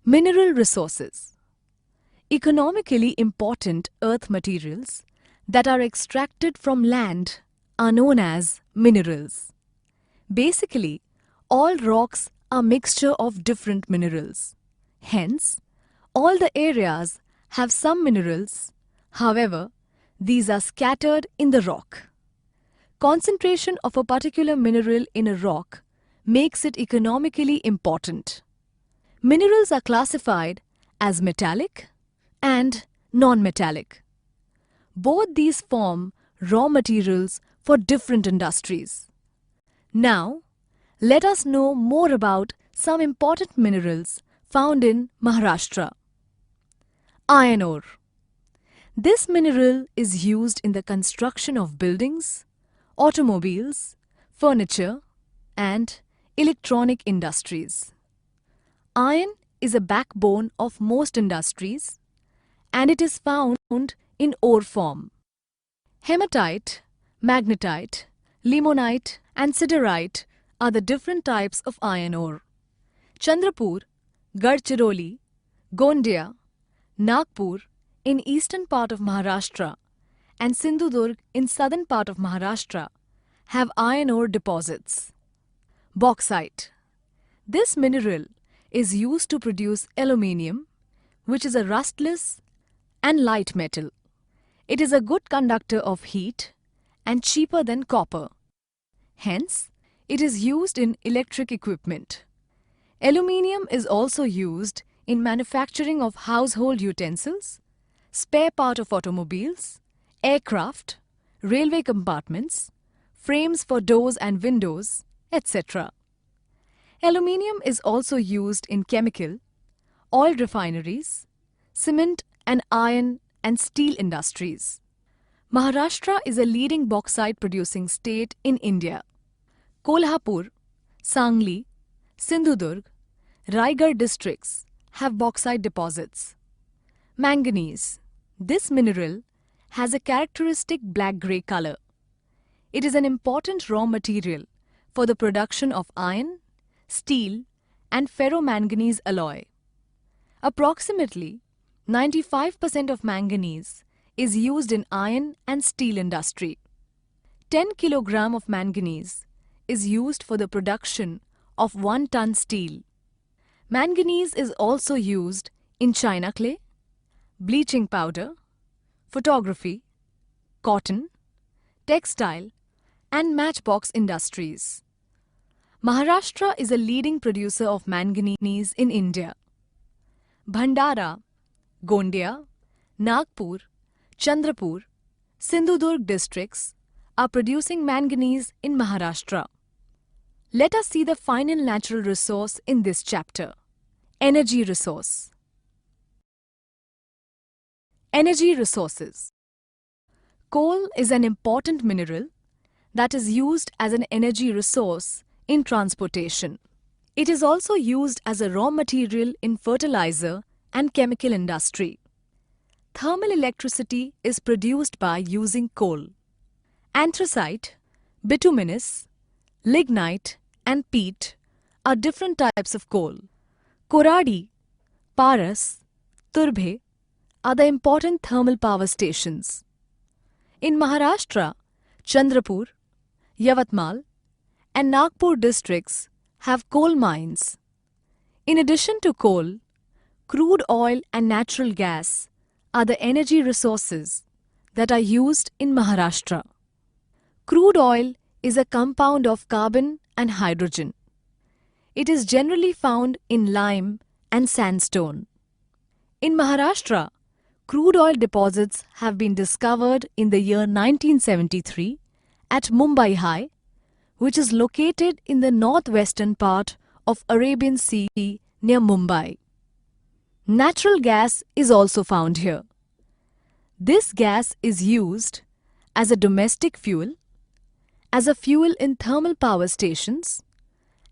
Mineral resources. Economically important earth materials that are extracted from land are known as minerals. Basically, all rocks are mixture of different minerals. Hence, all the areas have some minerals. However, these are scattered in the rock. Concentration of a particular mineral in a rock makes it economically important. Minerals are classified as metallic and non-metallic. Both these form raw materials for different industries. Now, let us know more about some important minerals found in Maharashtra. Iron ore. This mineral is used in the construction of buildings, automobiles, furniture, and electronic industries. Iron is a backbone of most industries, and it is found in ore form. Hematite, magnetite, limonite, and siderite are the different types of iron ore. Chandrapur, Gadchiroli, Gondia, Nagpur in eastern part of Maharashtra and Sindhudurg in southern part of Maharashtra have iron ore deposits. Bauxite. This mineral is used to produce aluminium, which is a rustless and light metal. It is a good conductor of heat and cheaper than copper. Hence, it is used in electric equipment. Aluminium is also used in manufacturing of household utensils, spare part of automobiles, aircraft, railway compartments, frames for doors and windows, etc. Aluminium is also used in chemical, oil refineries, cement and iron and steel industries. Maharashtra is a leading bauxite producing state in India. Kolhapur, Sangli, Sindhudurg, Raigad districts have bauxite deposits. Manganese. This mineral has a characteristic black-grey color. It is an important raw material for the production of iron, steel, and ferromanganese alloy. Approximately 95% of manganese is used in iron and steel industry. 10 kg of manganese is used for the production of 1 ton steel. Manganese is also used in china clay, bleaching powder, photography, cotton, textile, and matchbox industries. Maharashtra is a leading producer of manganese in India. Bhandara, Gondia, Nagpur, Chandrapur, Sindhudurg districts are producing manganese in Maharashtra. Let us see the final natural resource in this chapter. Energy resource. Energy resources. Coal is an important mineral that is used as an energy resource in transportation. It is also used as a raw material in fertilizer and chemical industry. Thermal electricity is produced by using coal. Anthracite, bituminous, lignite and peat are different types of coal. Koradi, Paras, Turbhe are the important thermal power stations. In Maharashtra, Chandrapur, Yavatmal and Nagpur districts have coal mines. In addition to coal, crude oil and natural gas are the energy resources that are used in Maharashtra. Crude oil is a compound of carbon and hydrogen. It is generally found in lime and sandstone. In Maharashtra, crude oil deposits have been discovered in the year 1973 at Mumbai High, which is located in the northwestern part of Arabian Sea near Mumbai. Natural gas is also found here. This gas is used as a domestic fuel, as a fuel in thermal power stations,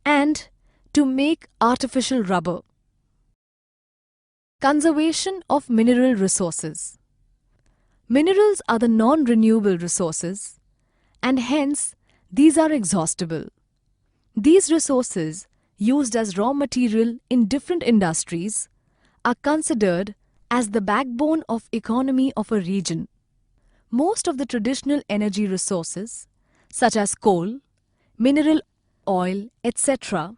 and to make artificial rubber. Conservation of mineral resources. Minerals are the non-renewable resources, and hence these are exhaustible. These resources, used as raw material in different industries, are considered as the backbone of economy of a region. Most of the traditional energy resources, such as coal, mineral oil, etc.,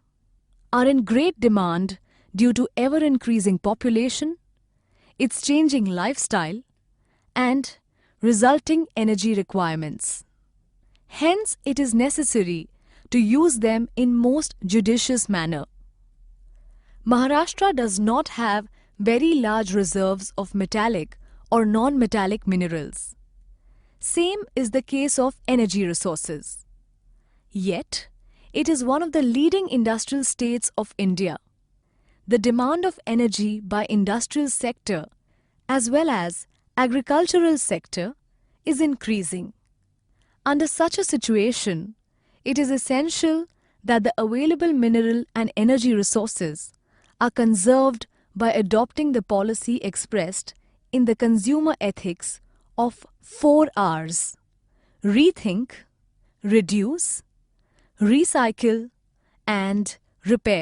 are in great demand due to ever-increasing population, its changing lifestyle, and resulting energy requirements. Hence, it is necessary to use them in most judicious manner. Maharashtra does not have very large reserves of metallic or non-metallic minerals. Same is the case of energy resources. Yet, it is one of the leading industrial states of India. The demand of energy by industrial sector as well as agricultural sector is increasing. Under such a situation, it is essential that the available mineral and energy resources are conserved by adopting the policy expressed in the consumer ethics of 4 Rs: rethink, reduce, recycle, and repair.